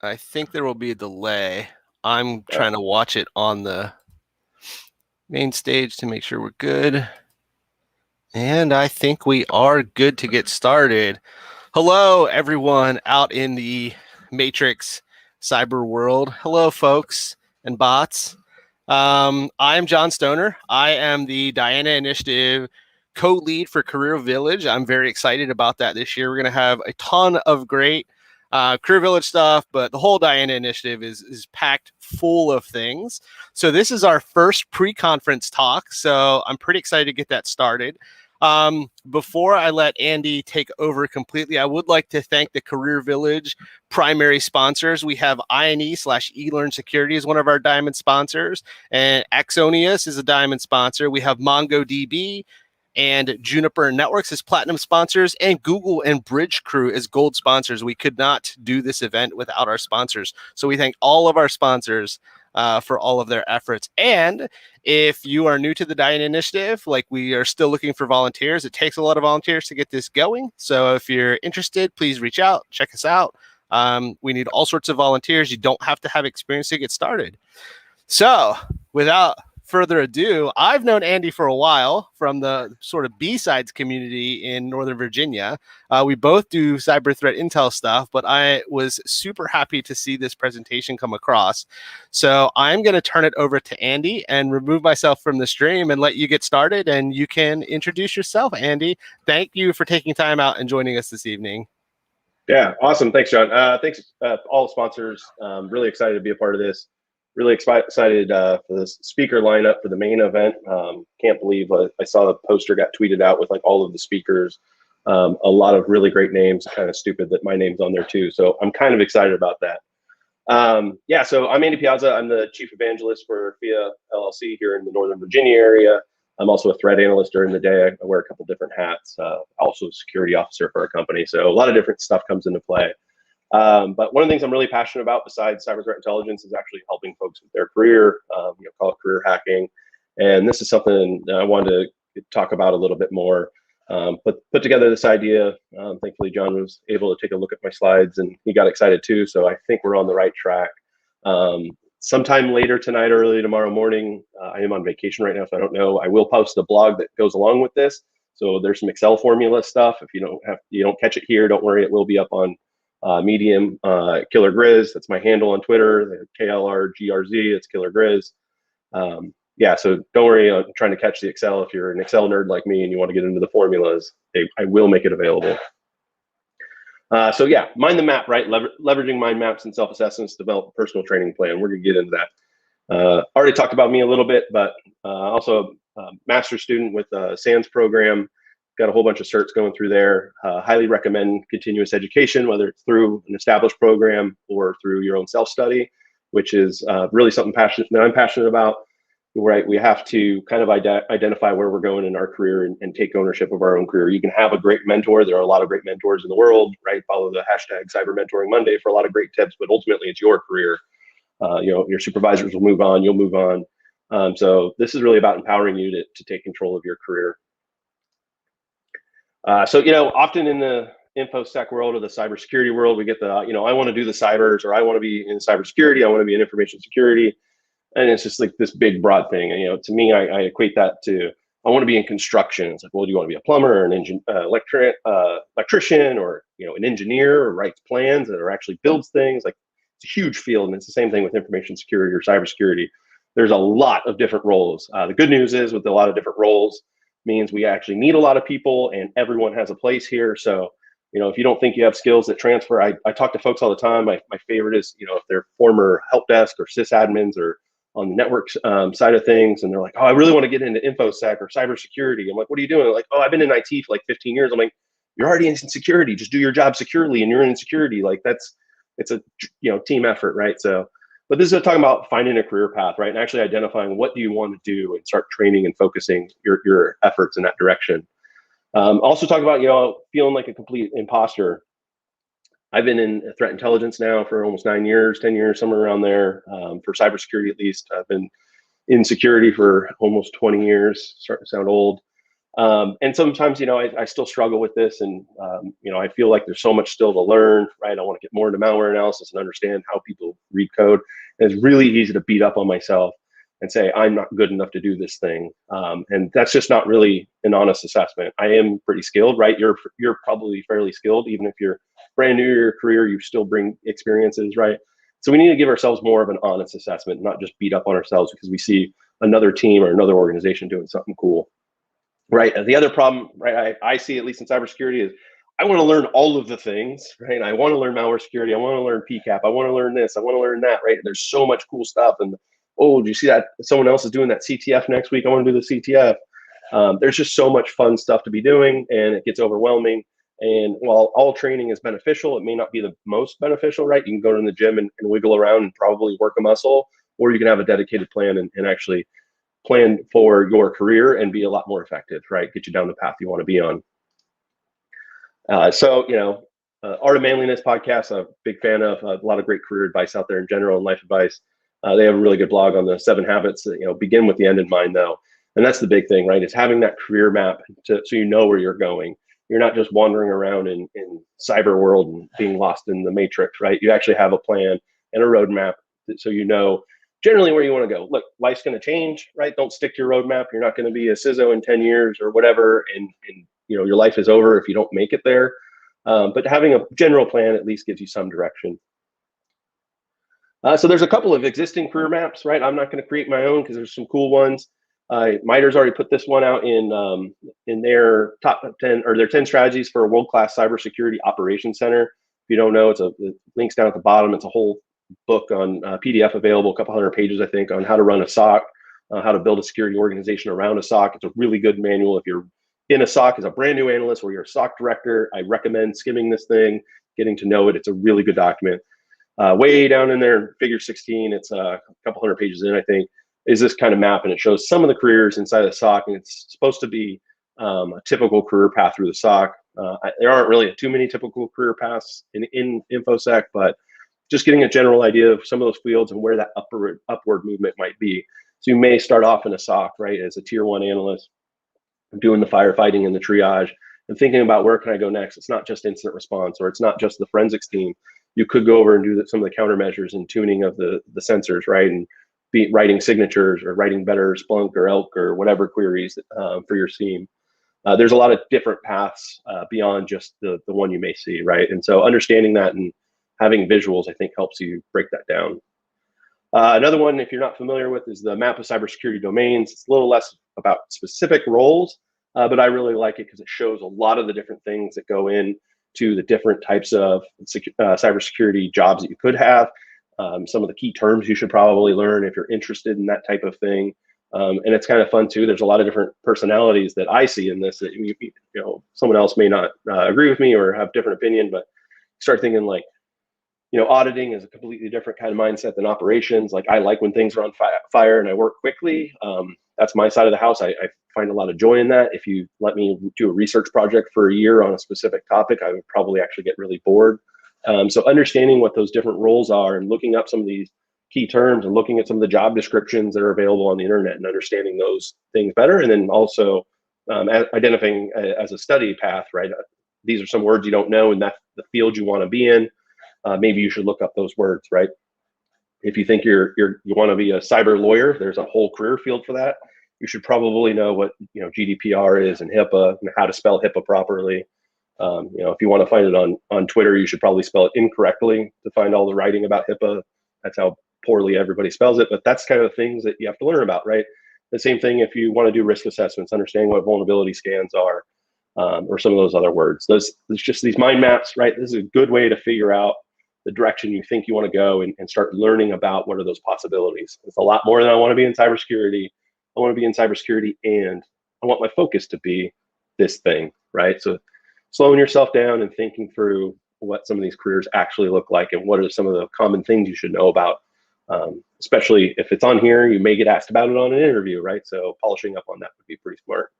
I think there will be a delay. I'm trying to watch it on the main stage to make sure we're good. And I think we are good to get started. Hello, everyone out in the Matrix cyber world. Hello, folks and bots. I'm John Stoner. I am the Diana Initiative co-lead for Career Village. I'm very excited about that this year. We're going to have a ton of great Career Village stuff, but the whole Diana Initiative is packed full of things. So this is our first pre-conference talk. So I'm pretty excited to get that started. Before I let Andy take over completely, I would like to thank the Career Village primary sponsors. We have INE/eLearn Security is one of our diamond sponsors, and Axonius is a diamond sponsor. We have MongoDB and Juniper Networks as platinum sponsors, and Google and Bridge Crew as gold sponsors. We could not do this event without our sponsors. So we thank all of our sponsors for all of their efforts. And if you are new to the Diana Initiative, like we are still looking for volunteers, it takes a lot of volunteers to get this going. So if you're interested, please reach out, check us out. We need all sorts of volunteers. You don't have to have experience to get started. So without further ado, I've known Andy for a while from the sort of B-sides community in Northern Virginia. We both do cyber threat intel stuff, but I was super happy to see this presentation come across. So I'm going to turn it over to Andy and remove myself from the stream and let you get started, and you can introduce yourself, Andy. Thank you for taking time out and joining us this evening. Yeah, awesome. Thanks, John. Thanks all the sponsors. Really excited to be a part of this. Really excited for the speaker lineup for the main event. Can't believe I saw the poster got tweeted out with like all of the speakers. A lot of really great names. Kind of stupid that my name's on there too. So I'm kind of excited about that. Yeah, so I'm Andy Piazza. I'm the chief evangelist for FIA LLC here in the Northern Virginia area. I'm also a threat analyst during the day. I wear a couple different hats. Also a security officer for our company. So a lot of different stuff comes into play. But one of the things I'm really passionate about besides cyber threat intelligence is actually helping folks with their career, call it career hacking. And this is something that I wanted to talk about a little bit more. Put together this idea. Thankfully, John was able to take a look at my slides and he got excited too. So I think we're on the right track. Sometime later tonight, early tomorrow morning, I am on vacation right now, so I don't know. I will post a blog that goes along with this. So there's some Excel formula stuff. If you don't catch it here, don't worry, it will be up on Medium. Killer Grizz, that's my handle on Twitter. KLRGRZ, it's Killer Grizz. Yeah, so don't worry, I'm trying to catch the Excel. If you're an Excel nerd like me and you want to get into the formulas, I will make it available. So yeah, mind the map, right? Leveraging mind maps and self-assessments to develop a personal training plan. We're gonna get into that. Already talked about me a little bit, but also a master's student with a SANS program. Got a whole bunch of certs going through there. Highly recommend continuous education, whether it's through an established program or through your own self-study, which is really something that I'm passionate about. Right, we have to kind of identify where we're going in our career and take ownership of our own career. You can have a great mentor. There are a lot of great mentors in the world, right? Follow the hashtag Cyber Mentoring Monday for a lot of great tips, but ultimately it's your career. Your supervisors will move on, you'll move on. So this is really about empowering you to take control of your career. So often in the InfoSec world or the cybersecurity world, we get the, I want to do the cybers, or I want to be in cybersecurity, I want to be in information security. And it's just like this big broad thing. And, to me, I equate that to, I want to be in construction. It's like, well, do you want to be a plumber or an electrician or, an engineer or writes plans that or actually builds things? Like, it's a huge field. And it's the same thing with information security or cybersecurity. There's a lot of different roles. The good news is with a lot of different roles means we actually need a lot of people and everyone has a place here. So, if you don't think you have skills that transfer, I talk to folks all the time. My favorite is, if they're former help desk or sysadmins or on the network side of things, and they're like, oh, I really want to get into InfoSec or cybersecurity. I'm like, what are you doing? They're like, oh, I've been in IT for like 15 years. I'm like, you're already in security. Just do your job securely, and you're in security. Like it's a team effort, right? So, but this is talking about finding a career path, right, and actually identifying what do you want to do and start training and focusing your efforts in that direction. Also talk about feeling like a complete imposter. I've been in threat intelligence now for almost 9 years, 10 years, somewhere around there. For cybersecurity, at least, I've been in security for almost 20 years. Starting to sound old. And sometimes, I still struggle with this, and I feel like there's so much still to learn, right? I want to get more into malware analysis and understand how people read code. And it's really easy to beat up on myself and say I'm not good enough to do this thing, and that's just not really an honest assessment. I am pretty skilled, right? You're probably fairly skilled, even if you're brand new to your career. You still bring experiences, right? So we need to give ourselves more of an honest assessment, not just beat up on ourselves because we see another team or another organization doing something cool. Right. And the other problem, right, I see, at least in cybersecurity, is I want to learn all of the things, right? I want to learn malware security. I want to learn PCAP. I want to learn this. I want to learn that, right? There's so much cool stuff. And, oh, do you see that someone else is doing that CTF next week? I want to do the CTF. There's just so much fun stuff to be doing, and it gets overwhelming. And while all training is beneficial, it may not be the most beneficial, right? You can go to the gym and wiggle around and probably work a muscle, or you can have a dedicated plan and actually plan for your career and be a lot more effective, right? Get you down the path you want to be on. Art of Manliness podcast, I'm a big fan of. A lot of great career advice out there in general and life advice. They have a really good blog on the 7 habits. Begin with the end in mind, though. And that's the big thing, right? It's having that career map so you know where you're going. You're not just wandering around in cyber world and being lost in the matrix, right? You actually have a plan and a roadmap so you know generally where you want to go. Look, life's going to change, right? Don't stick to your roadmap. You're not going to be a CISO in 10 years or whatever, and your life is over if you don't make it there. But having a general plan at least gives you some direction. So there's a couple of existing career maps, right? I'm not going to create my own because there's some cool ones. MITRE's already put this one out in their top 10 or their 10 strategies for a world-class cybersecurity operations center. If you don't know, it links down at the bottom. It's a whole book on PDF available, a couple hundred pages, I think, on how to run a SOC, how to build a security organization around a SOC. It's a really good manual if you're in a SOC as a brand new analyst or you're a SOC director. I recommend skimming this thing, getting to know it. It's a really good document. Way down in there, figure 16, it's a couple hundred pages in, I think, is this kind of map, and it shows some of the careers inside the SOC, and it's supposed to be a typical career path through the SOC. There aren't really too many typical career paths in InfoSec, but just getting a general idea of some of those fields and where that upward movement might be. So you may start off in a SOC, right, as a tier 1 analyst, doing the firefighting and the triage, and thinking about where can I go next. It's not just incident response, or it's not just the forensics team. You could go over and do some of the countermeasures and tuning of the sensors, right, and be writing signatures or writing better Splunk or Elk or whatever queries for your team. There's a lot of different paths beyond just the one you may see, right? And so understanding that and having visuals, I think, helps you break that down. Another one, if you're not familiar with, is the Map of Cybersecurity Domains. It's a little less about specific roles, but I really like it because it shows a lot of the different things that go into the different types of cybersecurity jobs that you could have. Some of the key terms you should probably learn if you're interested in that type of thing. And it's kind of fun too. There's a lot of different personalities that I see in this that someone else may not agree with me or have different opinion, but start thinking like, auditing is a completely different kind of mindset than operations. Like, I like when things are on fire and I work quickly. That's my side of the house. I find a lot of joy in that. If you let me do a research project for a year on a specific topic, I would probably actually get really bored. So understanding what those different roles are and looking up some of these key terms and looking at some of the job descriptions that are available on the internet and understanding those things better. And then also identifying as a study path, right? These are some words you don't know and that's the field you want to be in. Maybe you should look up those words, right? If you think you want to be a cyber lawyer, there's a whole career field for that. You should probably know what GDPR is and HIPAA and how to spell HIPAA properly. If you want to find it on Twitter, you should probably spell it incorrectly to find all the writing about HIPAA. That's how poorly everybody spells it, but that's kind of the things that you have to learn about, right? The same thing if you want to do risk assessments, understanding what vulnerability scans are, or some of those other words. There's just these mind maps, right? This is a good way to figure out the direction you think you want to go and start learning about what are those possibilities. It's a lot more than I want to be in cybersecurity. I want to be in cybersecurity and I want my focus to be this thing, right? So slowing yourself down and thinking through what some of these careers actually look like and what are some of the common things you should know about. Especially if it's on here, you may get asked about it on an interview, right? So polishing up on that would be pretty smart.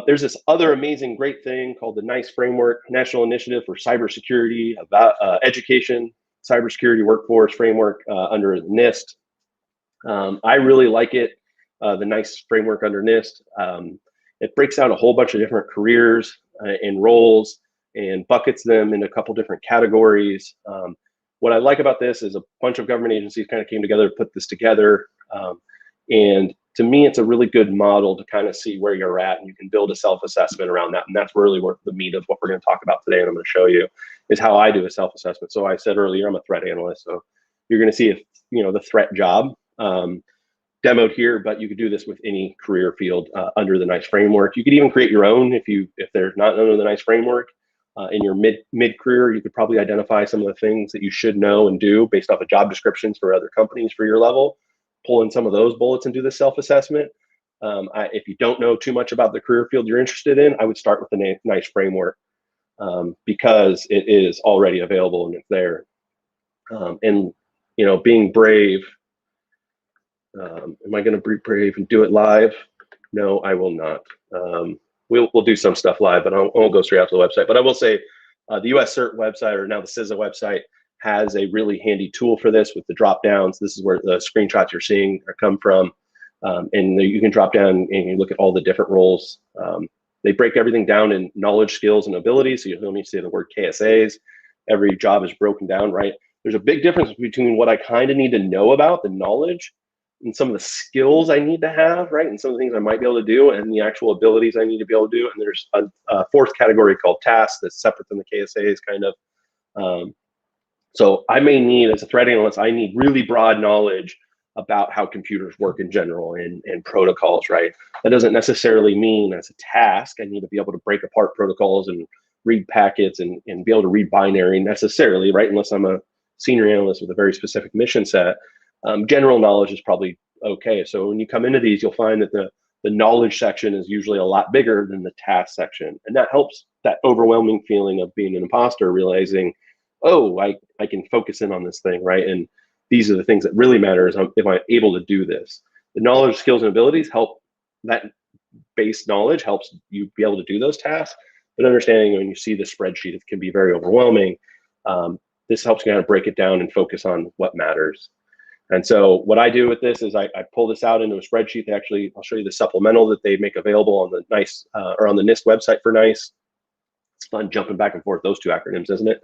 There's this other amazing, great thing called the NICE Framework, National Initiative for Cybersecurity about Education, Cybersecurity Workforce Framework under NIST. I really like it, the NICE Framework under NIST. It breaks out a whole bunch of different careers and roles and buckets them in a couple different categories. What I like about this is a bunch of government agencies kind of came together to put this together. And to me, it's a really good model to kind of see where you're at, and you can build a self-assessment around that. And that's really what the meat of what we're going to talk about today. And I'm going to show you is how I do a self-assessment. So I said earlier, I'm a threat analyst. So you're going to see if, the threat job demoed here, but you could do this with any career field under the NICE framework. You could even create your own if they're not under the NICE framework. In your mid career, you could probably identify some of the things that you should know and do based off of job descriptions for other companies for your level. Pull in some of those bullets and do the self-assessment. If you don't know too much about the career field you're interested in, I would start with the NICE framework because it is already available and it's there. And being brave. Am I going to be brave and do it live? No, I will not. We'll do some stuff live, but I won't go straight out to the website. But I will say the US CERT website, or now the CISA website, has a really handy tool for this with the drop downs. This is where the screenshots you're seeing come from. And you can drop down and you look at all the different roles. They break everything down in knowledge, skills, and abilities. So you'll hear me say the word KSAs. Every job is broken down, right? There's a big difference between what I kind of need to know about, the knowledge, and some of the skills I need to have, right? And some of the things I might be able to do, and the actual abilities I need to be able to do. And there's a fourth category called tasks that's separate than the KSAs, kind of. So I may need, as a threat analyst, I need really broad knowledge about how computers work in general and protocols, right? That doesn't necessarily mean as a task, I need to be able to break apart protocols and read packets and be able to read binary necessarily, right? Unless I'm a senior analyst with a very specific mission set. General knowledge is probably okay. So when you come into these, you'll find that the knowledge section is usually a lot bigger than the task section. And that helps that overwhelming feeling of being an imposter, realizing, oh, I can focus in on this thing, right? And these are the things that really matter is if I'm able to do this. The knowledge, skills, and abilities help, that base knowledge helps you be able to do those tasks. But understanding when you see the spreadsheet, it can be very overwhelming. This helps you kind of break it down and focus on what matters. And so what I do with this is I pull this out into a spreadsheet. I'll show you the supplemental that they make available on the NICE or on the NIST website for NICE. It's fun jumping back and forth, those two acronyms, isn't it?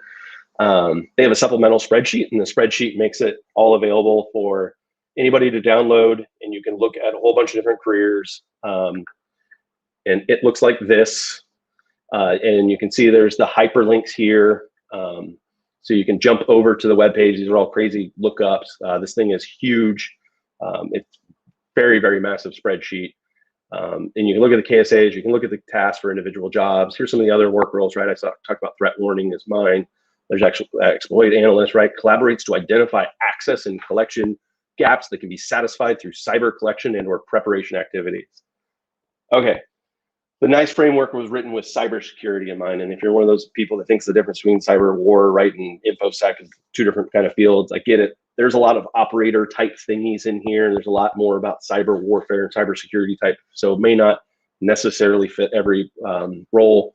They have a supplemental spreadsheet, and the spreadsheet makes it all available for anybody to download, and you can look at a whole bunch of different careers. And it looks like this. And you can see there's the hyperlinks here. So you can jump over to the web page. These are all crazy lookups. This thing is huge. It's very, very massive spreadsheet. And you can look at the KSAs. You can look at the tasks for individual jobs. Here's some of the other work roles, right? I talked about threat warning is mine. There's actually exploit analyst, right? Collaborates to identify access and collection gaps that can be satisfied through cyber collection and or preparation activities. Okay. The NICE framework was written with cybersecurity in mind. And if you're one of those people that thinks the difference between cyber war, right, and InfoSec is two different kind of fields, I get it. There's a lot of operator type thingies in here. And there's a lot more about cyber warfare and cybersecurity type. So it may not necessarily fit every role.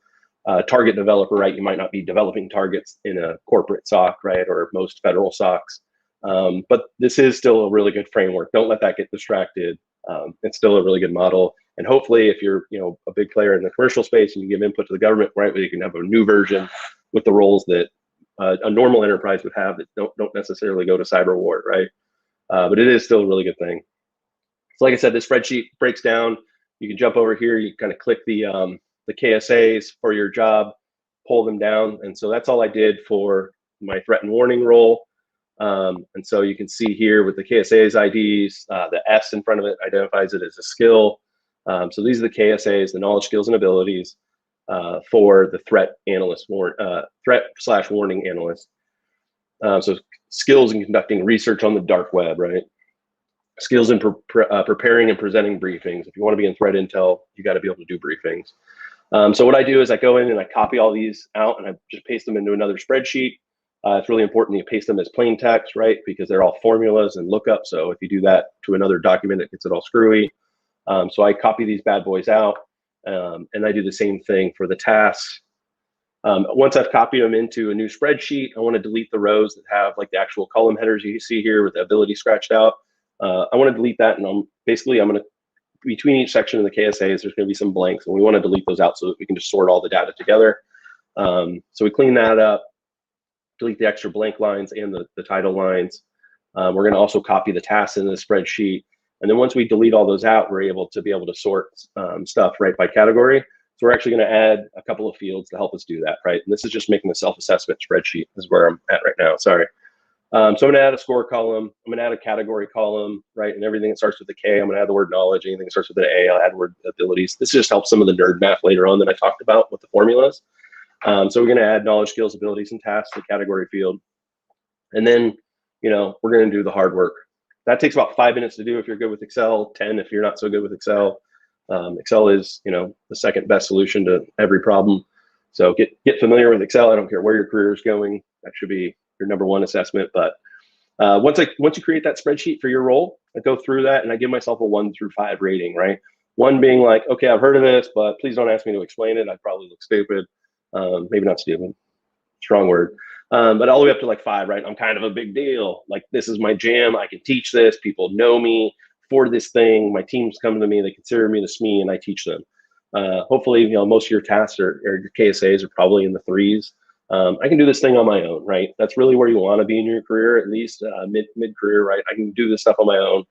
Target developer, right? You might not be developing targets in a corporate SOC, right? Or most federal SOCs. But this is still a really good framework. Don't let that get distracted. It's still a really good model. And hopefully if you're, a big player in the commercial space and you give input to the government, right, where you can have a new version with the roles that a normal enterprise would have that don't necessarily go to cyber war, right? But it is still a really good thing. So like I said, this spreadsheet breaks down. You can jump over here. You kind of click the KSAs for your job, pull them down. And so that's all I did for my threat and warning role. And so you can see here with the KSA's IDs, the S in front of it identifies it as a skill. So these are the KSAs, the knowledge, skills, and abilities for the threat analyst, threat/warning analyst. So skills in conducting research on the dark web, right? Skills in preparing and presenting briefings. If you want to be in threat intel, you got to be able to do briefings. So what I do is I go in and I copy all these out and I just paste them into another spreadsheet. It's really important you paste them as plain text, right? Because they're all formulas and lookups. So if you do that to another document, it gets it all screwy. So I copy these bad boys out and I do the same thing for the tasks. Once I've copied them into a new spreadsheet, I want to delete the rows that have like the actual column headers you see here with the ability scratched out. I want to delete that, and I'm going to between each section of the KSAs, there's going to be some blanks, and we want to delete those out so that we can just sort all the data together. So we clean that up, delete the extra blank lines and the title lines. We're going to also copy the tasks in the spreadsheet. And then once we delete all those out, we're able to sort stuff right by category. So we're actually going to add a couple of fields to help us do that, right? And this is just making a self-assessment spreadsheet. This is where I'm at right now, sorry. So I'm going to add a score column. I'm going to add a category column, right? And everything that starts with a K, I'm going to add the word knowledge. Anything that starts with an A, I'll add the word abilities. This just helps some of the nerd math later on that I talked about with the formulas. So we're going to add knowledge, skills, abilities, and tasks to the category field. And then, we're going to do the hard work. That takes about 5 minutes to do if you're good with Excel, 10 if you're not so good with Excel. Excel is, the second best solution to every problem. So get familiar with Excel. I don't care where your career is going. That should be your number one assessment. But once you create that spreadsheet for your role, I go through that and I give myself a 1 through 5 rating, right? 1 being like, okay, I've heard of this, but please don't ask me to explain it. I'd probably look stupid. Maybe not stupid, strong word. But all the way up to like 5, right? I'm kind of a big deal. Like, this is my jam. I can teach this. People know me for this thing. My teams come to me. They consider me the SME, and I teach them. Hopefully, most of your tasks or your KSAs are probably in the 3s. I can do this thing on my own, right? That's really where you want to be in your career, at least mid-career, right? I can do this stuff on my own.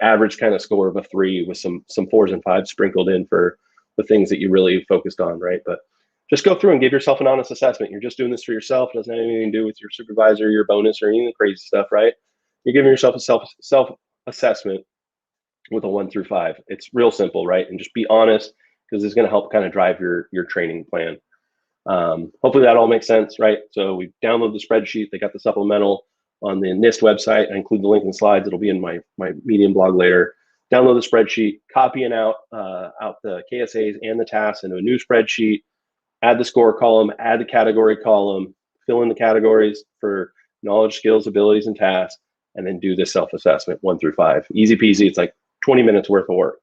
Average kind of score of a 3 with some 4s and 5s sprinkled in for the things that you really focused on, right? But just go through and give yourself an honest assessment. You're just doing this for yourself. It doesn't have anything to do with your supervisor, your bonus, or any of the crazy stuff, right? You're giving yourself a self-assessment with a 1 through 5. It's real simple, right? And just be honest, because it's going to help kind of drive your training plan. Hopefully that all makes sense, right? So we download the spreadsheet. They got the supplemental on the NIST website. I include the link in the slides. It'll be in my Medium blog later. Download the spreadsheet, copying out the KSAs and the tasks into a new spreadsheet. Add the score column, add the category column, fill in the categories for knowledge, skills, abilities, and tasks, and then do this self-assessment 1 through 5. Easy peasy. It's like 20 minutes worth of work.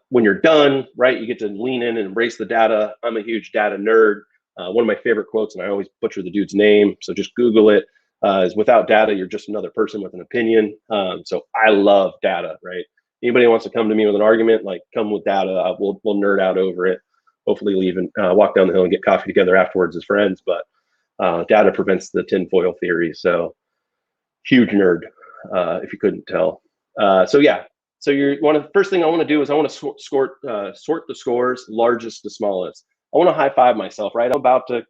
When you're done, right, you get to lean in and embrace the data. I'm a huge data nerd. One of my favorite quotes, and I always butcher the dude's name, so just Google it, is without data, you're just another person with an opinion. So I love data, right? Anybody who wants to come to me with an argument, like, come with data, we'll nerd out over it. Hopefully leave and walk down the hill and get coffee together afterwards as friends. But data prevents the tinfoil theory. So huge nerd, if you couldn't tell. So yeah. So first thing I want to do is I want to sort the scores, largest to smallest. I want to high five myself, right? I'm about to,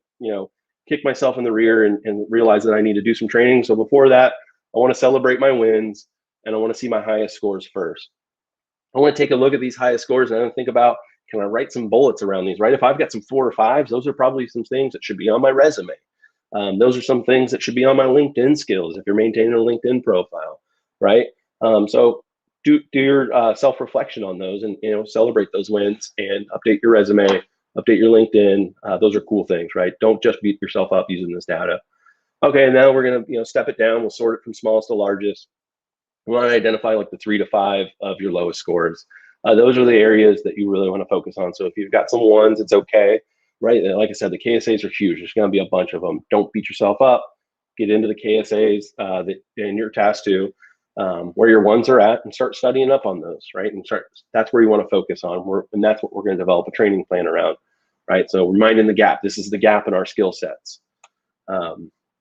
kick myself in the rear and realize that I need to do some training. So before that, I want to celebrate my wins and I want to see my highest scores first. I want to take a look at these highest scores and I think about, can I write some bullets around these, right? If I've got some 4 or 5s, those are probably some things that should be on my resume. Those are some things that should be on my LinkedIn skills if you're maintaining a LinkedIn profile, right? So do your self-reflection on those and celebrate those wins and update your resume, update your LinkedIn. Those are cool things, right? Don't just beat yourself up using this data. Okay, and now we're gonna step it down. We'll sort it from smallest to largest. We want to identify like the 3 to 5 of your lowest scores. Those are the areas that you really want to focus on. So if you've got some 1s, it's okay, right? Like I said, the KSAs are huge. There's going to be a bunch of them. Don't beat yourself up. Get into the KSAs in your task 2, where your 1s are at, and start studying up on those, right? And that's where you want to focus on. And that's what we're going to develop a training plan around, right? So we're minding the gap. This is the gap in our skill sets.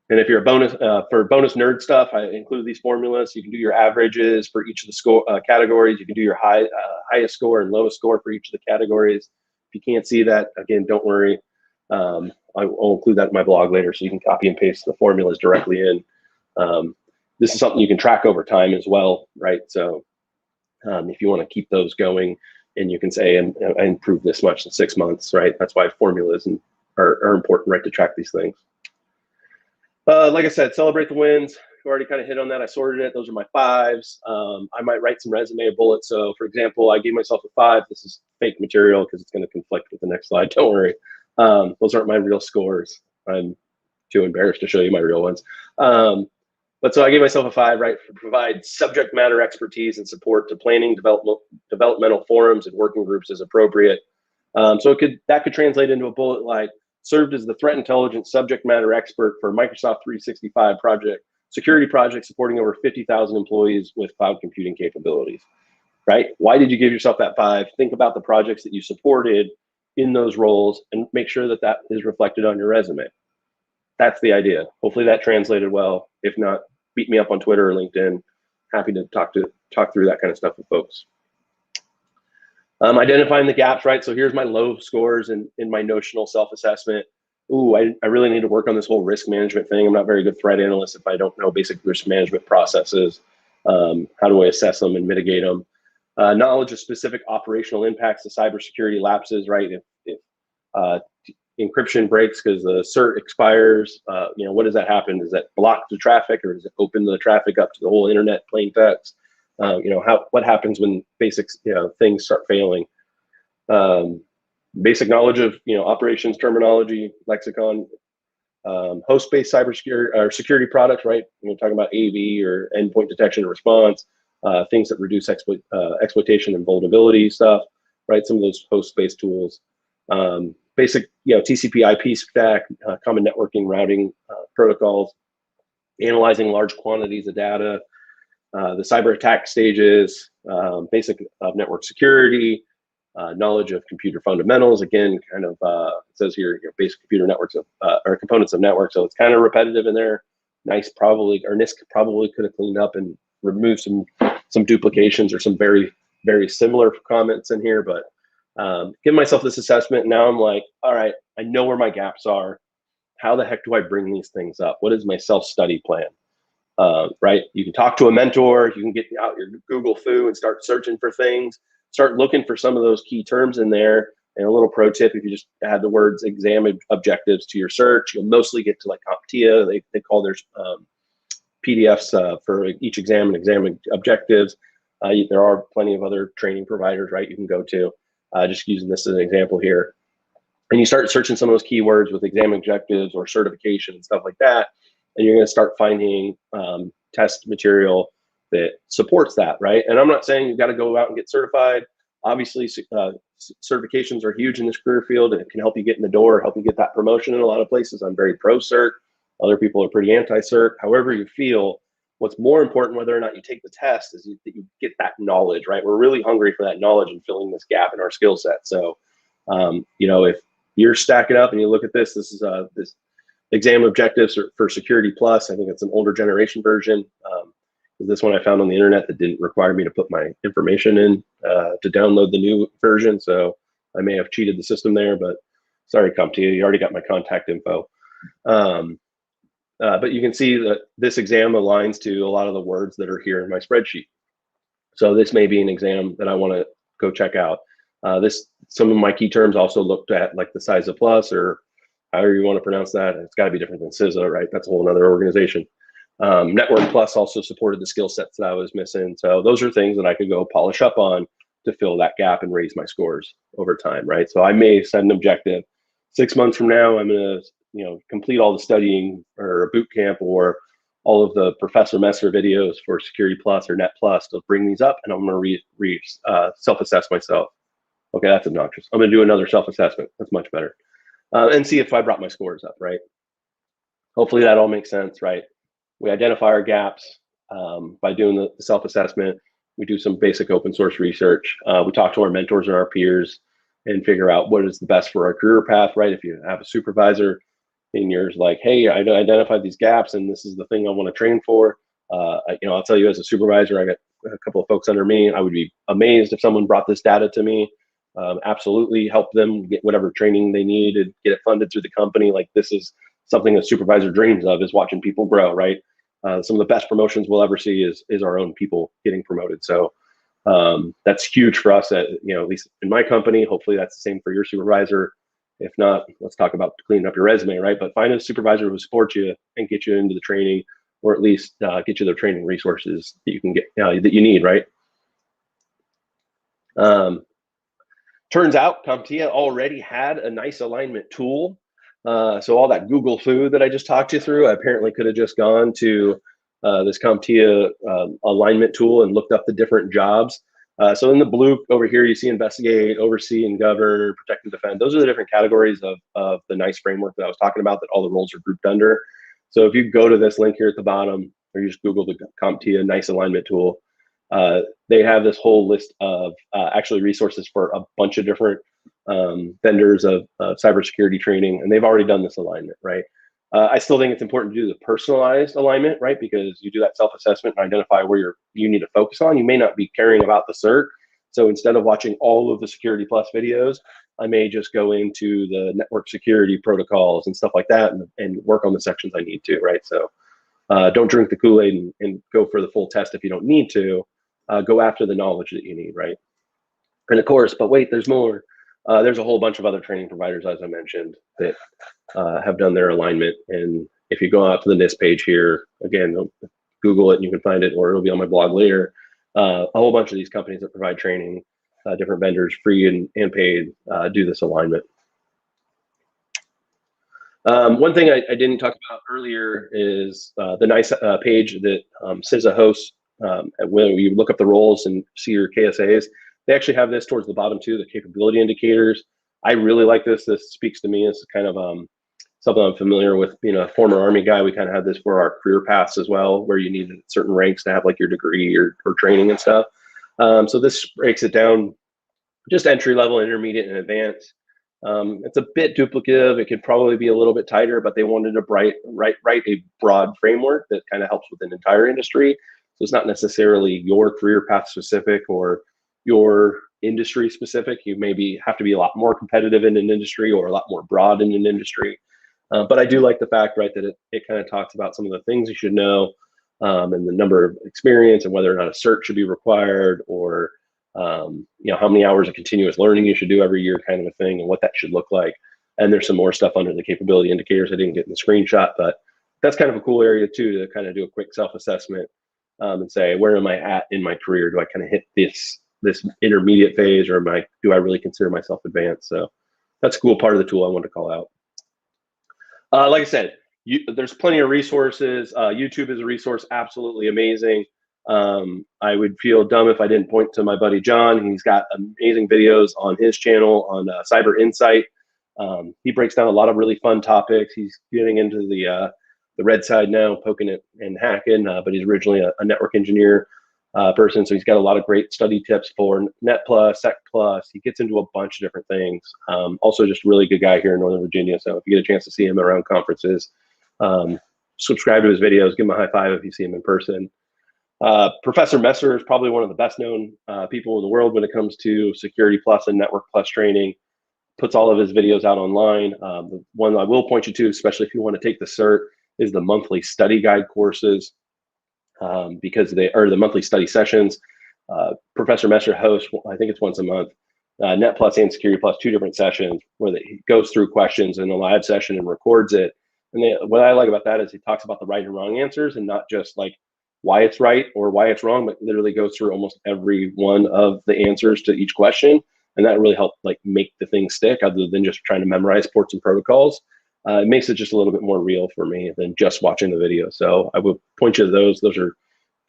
And if you're a bonus for bonus nerd stuff, I include these formulas. You can do your averages for each of the categories. You can do your highest score and lowest score for each of the categories. If you can't see that, again, don't worry. I'll include that in my blog later, so you can copy and paste the formulas directly in. This is something you can track over time as well, right? So if you want to keep those going, and you can say, I improved this much in 6 months, right? That's why formulas are important, right, to track these things. Like I said, celebrate the wins. We already kind of hit on that. I sorted it. Those are my 5s. I might write some resume bullets. So for example, I gave myself a 5. This is fake material because it's going to conflict with the next slide. Don't worry. Those aren't my real scores. I'm too embarrassed to show you my real ones. But so I gave myself a 5, right? Provide subject matter expertise and support to planning, developmental forums and working groups as appropriate. So that could translate into a bullet like, served as the threat intelligence subject matter expert for Microsoft 365 project security project supporting over 50,000 employees with cloud computing capabilities, right? Why did you give yourself that 5? Think about the projects that you supported in those roles and make sure that that is reflected on your resume. That's the idea. Hopefully that translated well. If not, beat me up on Twitter or LinkedIn. Happy to talk through that kind of stuff with folks. Identifying the gaps, right? So here's my low scores in my notional self-assessment. Ooh, I really need to work on this whole risk management thing. I'm not very good threat analyst if I don't know basic risk management processes. How do I assess them and mitigate them? Knowledge of specific operational impacts to cybersecurity lapses, right? If encryption breaks because the cert expires, what does that happen? Does that block the traffic, or does it open the traffic up to the whole internet plain text? What happens when basic things start failing? Basic knowledge of operations terminology, lexicon, host-based cybersecurity or security products, right? Talking about AV or endpoint detection and response, things that reduce exploitation and vulnerability stuff, right? Some of those host-based tools. Basic, TCP/IP stack, common networking routing protocols, analyzing large quantities of data, the cyber attack stages, basic of network security, knowledge of computer fundamentals. Again, kind of it says here, basic computer networks or components of networks. So it's kind of repetitive in there. NIST probably could have cleaned up and removed some duplications or some very, very similar comments in here, but give myself this assessment. Now I'm like, all right, I know where my gaps are. How the heck do I bring these things up? What is my self-study plan? Right? You can talk to a mentor. You can get out your Google Foo and start searching for things. Start looking for some of those key terms in there. And a little pro tip, if you just add the words exam objectives to your search, you'll mostly get to like CompTIA. They call their PDFs for each exam and exam objectives. There are plenty of other training providers, right, you can go to. Just using this as an example here. And you start searching some of those keywords with exam objectives or certification and stuff like that. And you're going to start finding test material that supports that, right? And I'm not saying you've got to go out and get certified. Obviously, certifications are huge in this career field, and it can help you get in the door, help you get that promotion in a lot of places. I'm very pro-cert. Other people are pretty anti-cert. However you feel, what's more important, whether or not you take the test, is that you get that knowledge, right? We're really hungry for that knowledge and filling this gap in our skill set. So, if you're stacking up and you look at this is this exam objectives for Security Plus. I think it's an older generation version. This one I found on the internet that didn't require me to put my information in to download the new version. So I may have cheated the system there, but sorry, CompTIA, you already got my contact info. But you can see that this exam aligns to a lot of the words that are here in my spreadsheet. So this may be an exam that I want to go check out. Some of my key terms also looked at, like the size of plus, or however you want to pronounce that. It's got to be different than CISA, right? That's a whole other organization. Network Plus also supported the skill sets that I was missing. So those are things that I could go polish up on to fill that gap and raise my scores over time, right? So I may set an objective. 6 months from now, I'm going to complete all the studying or a boot camp or all of the Professor Messer videos for Security Plus or Net Plus to bring these up, and I'm going to self-assess myself. Okay, that's obnoxious. I'm going to do another self-assessment. That's much better. And see if I brought my scores up, right? Hopefully that all makes sense, right? We identify our gaps by doing the self-assessment. We do some basic open source research. We talk to our mentors and our peers and figure out what is the best for our career path, right? If you have a supervisor in yours like, hey, I identified these gaps and this is the thing I want to train for. I'll tell you, as a supervisor, I got a couple of folks under me. I would be amazed if someone brought this data to me. Absolutely help them get whatever training they need and get it funded through the company. Like, this is something a supervisor dreams of, is watching people grow, right? Some of the best promotions we'll ever see is our own people getting promoted. So that's huge for us at least in my company. Hopefully that's the same for your supervisor. If not, let's talk about cleaning up your resume, right? But find a supervisor who supports you and get you into the training, or at least get you the training resources that you can get that you need, right? Turns out CompTIA already had a nice alignment tool. So all that Google Foo that I just talked you through, I apparently could have just gone to this CompTIA alignment tool and looked up the different jobs. So in the blue over here, you see investigate, oversee, and govern, protect, and defend. Those are the different categories of the NICE framework that I was talking about that all the roles are grouped under. So if you go to this link here at the bottom, or you just Google the CompTIA nice alignment tool. They have this whole list of actually resources for a bunch of different vendors of cybersecurity training, and they've already done this alignment, right? I still think it's important to do the personalized alignment, right? Because you do that self-assessment and identify where you need to focus on. You may not be caring about the cert. So instead of watching all of the Security Plus videos, I may just go into the network security protocols and stuff like that and work on the sections I need to, right? So don't drink the Kool-Aid and go for the full test if you don't need to. Go after the knowledge that you need, right? And of course, but wait, there's more. There's a whole bunch of other training providers, as I mentioned, that have done their alignment. And if you go out to the NIST page here, again, Google it and you can find it, or it'll be on my blog later. A whole bunch of these companies that provide training, different vendors, free and paid, do this alignment. One thing I didn't talk about earlier is the nice page that CISA hosts. When you look up the roles and see your KSAs, they actually have this towards the bottom too, the capability indicators. I really like this. This speaks to me. It's kind of something I'm familiar with. Being a former Army guy, we kind of had this for our career paths as well, where you needed certain ranks to have like your degree or training and stuff. So this breaks it down, just entry level, intermediate, and advanced. It's a bit duplicative. It could probably be a little bit tighter, but they wanted to write a broad framework that kind of helps with an entire industry. So it's not necessarily your career path specific or your industry specific. You maybe have to be a lot more competitive in an industry or a lot more broad in an industry. But I do like the fact, right, that it kind of talks about some of the things you should know, and the number of experience and whether or not a cert should be required, or how many hours of continuous learning you should do every year, kind of a thing, and what that should look like. And there's some more stuff under the capability indicators I didn't get in the screenshot, but that's kind of a cool area too, to kind of do a quick self-assessment and say, where am I at in my career? Do I kind of hit this intermediate phase, or do I really consider myself advanced? So that's a cool part of the tool I want to call out. Like I said, there's plenty of resources. YouTube is a resource, absolutely amazing. I would feel dumb if I didn't point to my buddy John. He's got amazing videos on his channel on Cyber Insight. He breaks down a lot of really fun topics. He's getting into the red side now, poking it and hacking, but he's originally a network engineer person, so he's got a lot of great study tips for Net Plus, Sec Plus. He gets into a bunch of different things. Also, just a really good guy here in Northern Virginia. So if you get a chance to see him around conferences, subscribe to his videos, give him a high five if you see him in person. Professor Messer is probably one of the best known people in the world when it comes to Security Plus and Network Plus training. Puts all of his videos out online. The one I will point you to, especially if you want to take the cert, is the monthly study guide courses, because they are the monthly study sessions. Professor Messer hosts, I think it's once a month, Net Plus and Security Plus, 2 different sessions where he goes through questions in a live session and records it. And what I like about that is he talks about the right and wrong answers, and not just like why it's right or why it's wrong, but literally goes through almost every one of the answers to each question. And that really helped like make the thing stick, other than just trying to memorize ports and protocols. It makes it just a little bit more real for me than just watching the video. So I would point you to those. Those are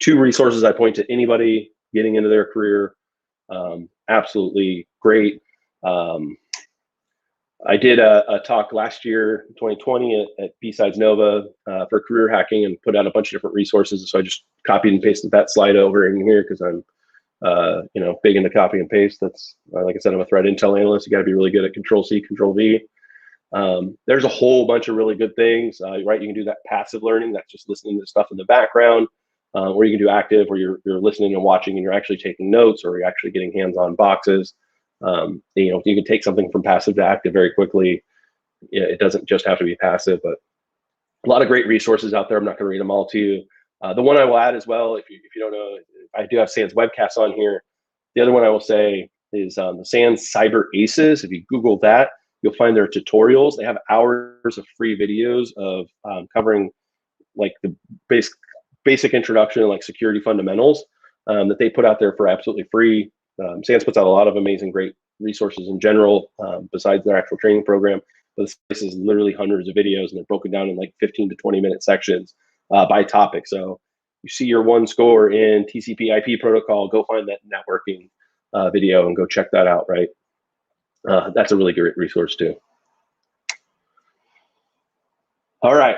2 resources I point to anybody getting into their career. Absolutely great. I did a talk last year, 2020, at B-Sides Nova for career hacking, and put out a bunch of different resources. So I just copied and pasted that slide over in here because I'm big into copy and paste. That's like I said, I'm a threat intel analyst. You got to be really good at Control-C, Control-V. There's a whole bunch of really good things, right? You can do that passive learning, that's just listening to stuff in the background, or you can do active, where you're listening and watching, and you're actually taking notes, or you're actually getting hands-on boxes. You can take something from passive to active very quickly. It doesn't just have to be passive, but a lot of great resources out there. I'm not going to read them all to you. The one I will add as well, if you don't know, I do have SANS webcasts on here. The other one I will say is the SANS Cyber Aces. If you Google that, you'll find their tutorials. They have hours of free videos of covering like the basic introduction, like security fundamentals, that they put out there for absolutely free. SANS puts out a lot of amazing, great resources in general, besides their actual training program. But this is literally hundreds of videos, and they're broken down in like 15 to 20-minute sections by topic. So you see your one score in TCP/IP protocol, go find that networking video and go check that out, right? That's a really great resource too. All right,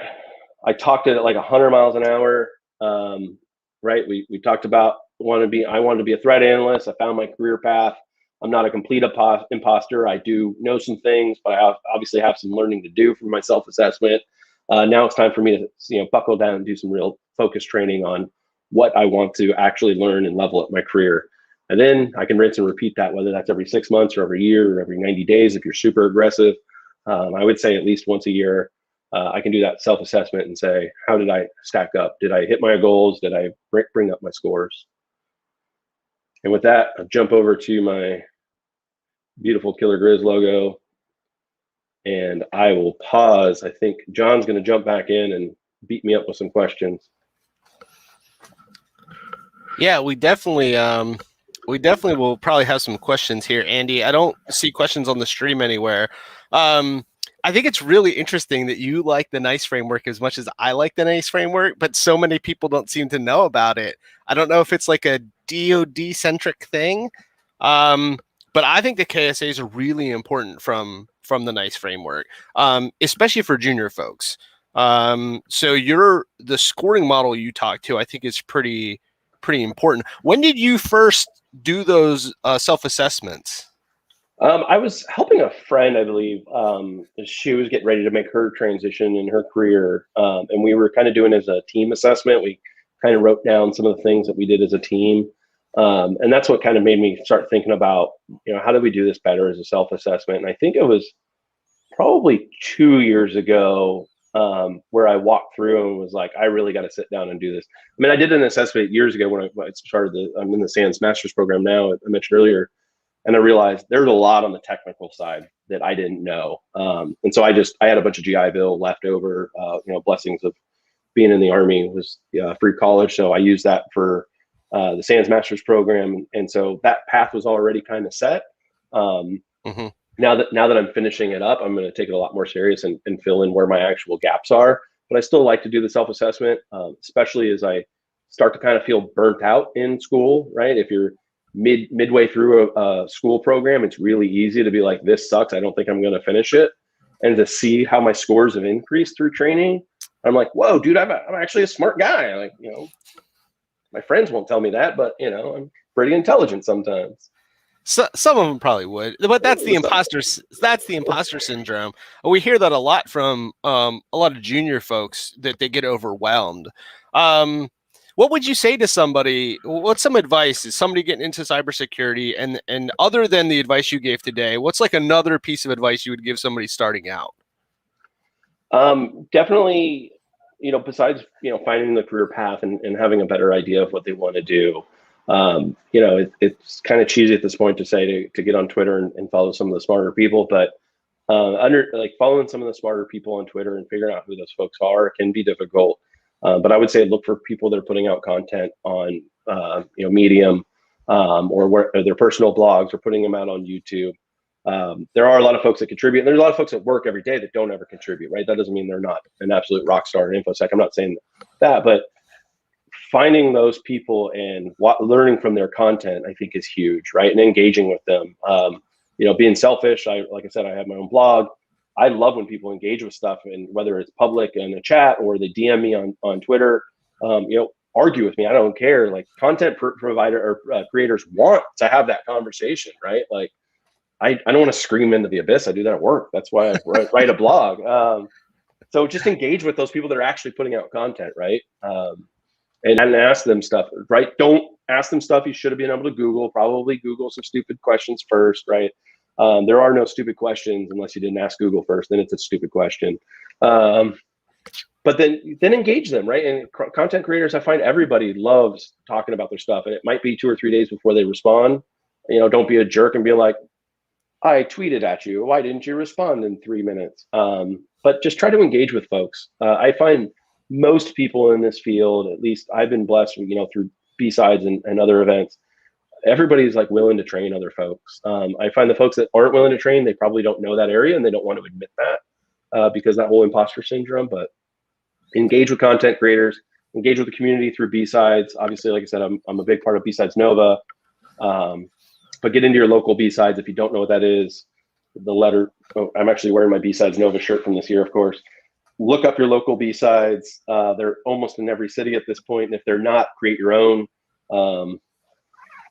I talked at like 100 miles an hour. right? We talked about I wanted to be a threat analyst. I found my career path. I'm not a complete imposter. I do know some things, but I obviously have some learning to do for my self-assessment. Now it's time for me to buckle down and do some real focus training on what I want to actually learn and level up my career. And then I can rinse and repeat that, whether that's every 6 months or every year or every 90 days if you're super aggressive. I would say at least once a year, I can do that self-assessment and say, how did I stack up? Did I hit my goals? Did I bring up my scores? And with that, I'll jump over to my beautiful Killer Grizz logo. And I will pause. I think John's going to jump back in and beat me up with some questions. Yeah, we definitely will probably have some questions here, Andy. I don't see questions on the stream anywhere. I think it's really interesting that you like the NICE framework as much as I like the NICE framework, but so many people don't seem to know about it. I don't know if it's like a DoD centric thing, but I think the KSAs are really important from the NICE framework, especially for junior folks. So the scoring model you talked to, I think, is pretty important. When did you first do those self-assessments? I was helping a friend, I believe. She was getting ready to make her transition in her career, and we were kind of doing it as a team assessment. We kind of wrote down some of the things that we did as a team, and that's what kind of made me start thinking about, how do we do this better as a self-assessment? And I think it was probably 2 years ago where I walked through and was like, I really got to sit down and do this. I mean, I did an assessment years ago when I started I'm in the SANS master's program now, I mentioned earlier. And I realized there's a lot on the technical side that I didn't know. And so I had a bunch of GI Bill left over, blessings of being in the Army was free college. So I used that for the SANS master's program. And so that path was already kind of set. Mm-hmm. Now that I'm finishing it up, I'm going to take it a lot more serious and fill in where my actual gaps are. But I still like to do the self-assessment, especially as I start to kind of feel burnt out in school, right? If you're midway through a school program, it's really easy to be like, this sucks, I don't think I'm going to finish it. And to see how my scores have increased through training, I'm like, whoa, dude, I'm actually a smart guy. Like, my friends won't tell me that, but I'm pretty intelligent sometimes. So, some of them probably would, but that's the imposter syndrome. We hear that a lot from a lot of junior folks, that they get overwhelmed. What would you say to somebody? What's some advice? Is somebody getting into cybersecurity, and other than the advice you gave today, what's like another piece of advice you would give somebody starting out? Definitely, besides, finding the career path and having a better idea of what they want to do. It's kind of cheesy at this point to say to get on Twitter and follow some of the smarter people, but following some of the smarter people on Twitter and figuring out who those folks are can be difficult. But I would say look for people that are putting out content on Medium or their personal blogs, or putting them out on YouTube. There are a lot of folks that contribute, and there's a lot of folks that work every day that don't ever contribute, right? That doesn't mean they're not an absolute rock star in InfoSec. I'm not saying that, but finding those people and learning from their content, I think, is huge, right? And engaging with them. Being selfish, like I said, I have my own blog. I love when people engage with stuff, and whether it's public in a chat or they DM me on Twitter, argue with me. I don't care. Like, content provider or creators want to have that conversation, right? Like, I don't want to scream into the abyss. I do that at work. That's why I write a blog. So just engage with those people that are actually putting out content, right? And ask them stuff, right? Don't ask them stuff you should have been able to Google. Probably Google some stupid questions first, right? There are no stupid questions unless you didn't ask Google first. Then it's a stupid question. But then engage them, right? And content creators, I find everybody loves talking about their stuff, and it might be 2 or 3 days before they respond. Don't be a jerk and be like, I tweeted at you, why didn't you respond in 3 minutes? But just try to engage with folks. I find most people in this field, at least I've been blessed, through B-sides and other events, everybody's like willing to train other folks. I find the folks that aren't willing to train, they probably don't know that area and they don't want to admit that because that whole imposter syndrome. But engage with content creators, engage with the community through B-sides. Obviously, like I said, I'm a big part of B-sides Nova. But get into your local B-sides. If you don't know what that is, the letter, I'm actually wearing my B-sides Nova shirt from this year, of course. look up your local B-sides. They're almost in every city at this point. And if they're not, create your own.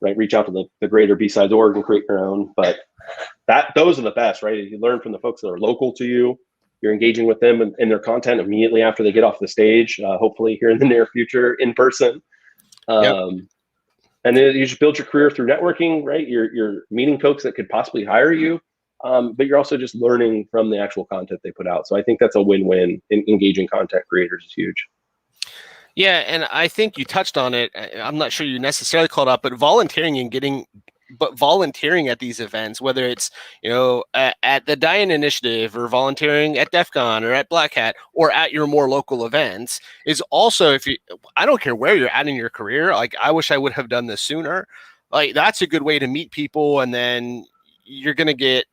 Right, reach out to the greater B-sides org and create your own. But those are the best, right? You learn from the folks that are local to you. You're engaging with them and their content immediately after they get off the stage, hopefully here in the near future in person. Yep. And then you just build your career through networking, right? You're meeting folks that could possibly hire you, but you're also just learning from the actual content they put out. So I think that's a win-win. Engaging content creators is huge. Yeah, and I think you touched on it. I'm not sure you necessarily called out, but volunteering at these events, whether it's at the Diane Initiative or volunteering at DEF CON or at Black Hat or at your more local events, is also, I don't care where you're at in your career, like I wish I would have done this sooner. Like that's a good way to meet people, and then you're gonna get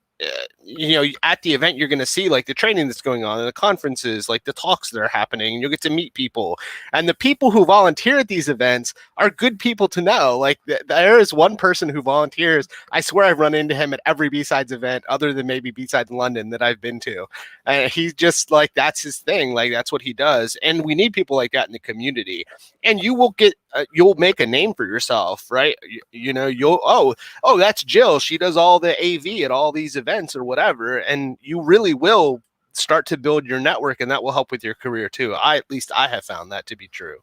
at the event, you're going to see like the training that's going on and the conferences, like the talks that are happening, and you'll get to meet people. And the people who volunteer at these events are good people to know. Like there is one person who volunteers. I swear I've run into him at every B-Sides event other than maybe B-Sides in London that I've been to. And he's just like, that's his thing. Like that's what he does. And we need people like that in the community. And you will get, you'll make a name for yourself, right? Oh, that's Jill. She does all the AV at all these events or whatever. And you really will start to build your network, and that will help with your career too. At least I have found that to be true.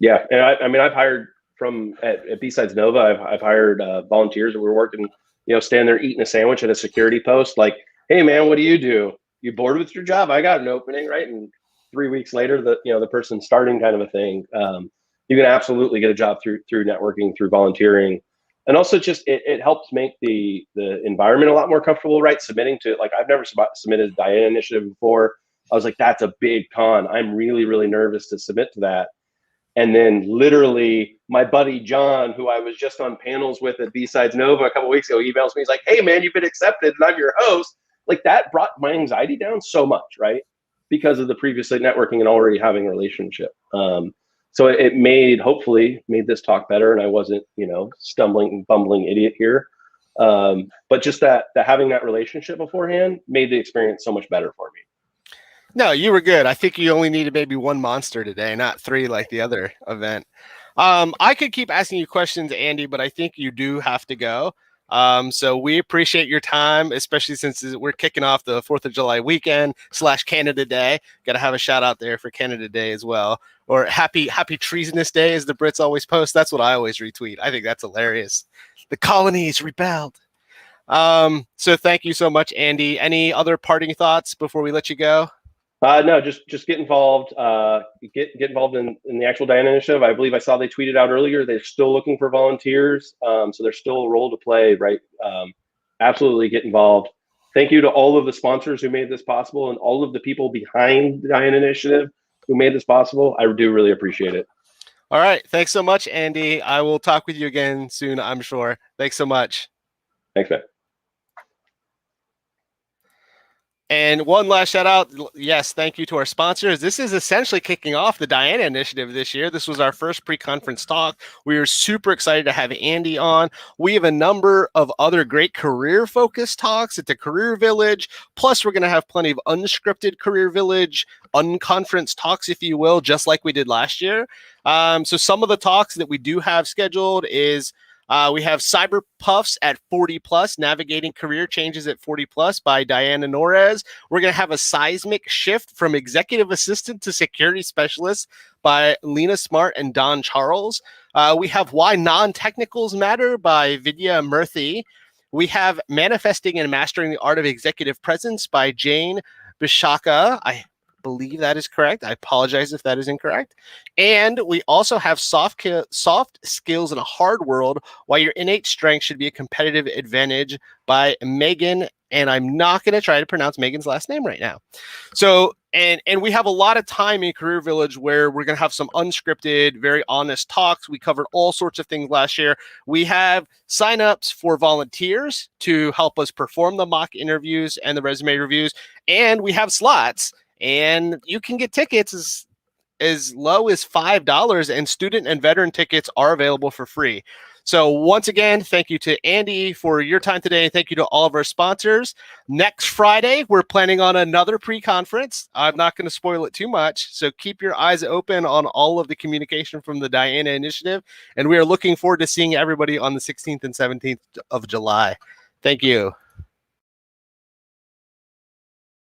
Yeah. And I mean, I've hired at B-Sides Nova, I've hired volunteers that were working, stand there eating a sandwich at a security post. Like, hey man, what do? You bored with your job? I got an opening, right? And 3 weeks later, the person's starting, kind of a thing. You can absolutely get a job through networking, through volunteering. And also just it helps make the environment a lot more comfortable, right? Submitting to, like, I've never submitted a Diane Initiative before. I was like, that's a big con. I'm really, really nervous to submit to that. And then literally my buddy John, who I was just on panels with at B-Sides Nova a couple of weeks ago, emails me. He's like, hey man, you've been accepted and I'm your host. Like that brought my anxiety down so much, right? Because of the previously networking and already having a relationship. So it hopefully made this talk better, and I wasn't, stumbling, bumbling idiot here. But just that having that relationship beforehand made the experience so much better for me. No, you were good. I think you only needed maybe one monster today, not three like the other event. I could keep asking you questions, Andy, but I think you do have to go. So we appreciate your time, especially since we're kicking off the 4th of July weekend / Canada Day. Got to have a shout out there for Canada Day as well. Or happy treasonous day, as the Brits always post. That's what I always retweet. I think that's hilarious. The colonies rebelled. So thank you so much, Andy. Any other parting thoughts before we let you go? No, just get involved. Get involved in the actual Diane Initiative. I believe I saw they tweeted out earlier they're still looking for volunteers. So there's still a role to play, right? Absolutely get involved. Thank you to all of the sponsors who made this possible and all of the people behind the Diane Initiative who made this possible. I do really appreciate it. All right. Thanks so much, Andy. I will talk with you again soon, I'm sure. Thanks so much. Thanks, man. And one last shout out. Yes, thank you to our sponsors. This is essentially kicking off the Diana Initiative this year. This was our first pre-conference talk. We are super excited to have Andy on. We have a number of other great career-focused talks at the Career Village. Plus, we're going to have plenty of unscripted Career Village, unconference talks, if you will, just like we did last year. So some of the talks that we do have scheduled is we have Cyber Puffs at 40 plus, navigating career changes at 40 plus by Diana Norez. We're going to have a seismic shift from executive assistant to security specialist by Lena Smart and Don Charles. We have Why Non-Technicals Matter by Vidya Murthy. We have Manifesting and Mastering the Art of Executive Presence by Jane Bishaka. I believe that is correct. I apologize if that is incorrect. And we also have soft skills in a hard world, why your innate strength should be a competitive advantage by Megan. And I'm not going to try to pronounce Megan's last name right now. So, and we have a lot of time in Career Village where we're going to have some unscripted, very honest talks. We covered all sorts of things last year. We have signups for volunteers to help us perform the mock interviews and the resume reviews. And we have slots. And you can get tickets as low as $5, and student and veteran tickets are available for free. So once again, thank you to Andy for your time today. Thank you to all of our sponsors. Next Friday, we're planning on another pre-conference. I'm not going to spoil it too much, so keep your eyes open on all of the communication from the Diana Initiative, and we are looking forward to seeing everybody on the 16th and 17th of July. Thank you.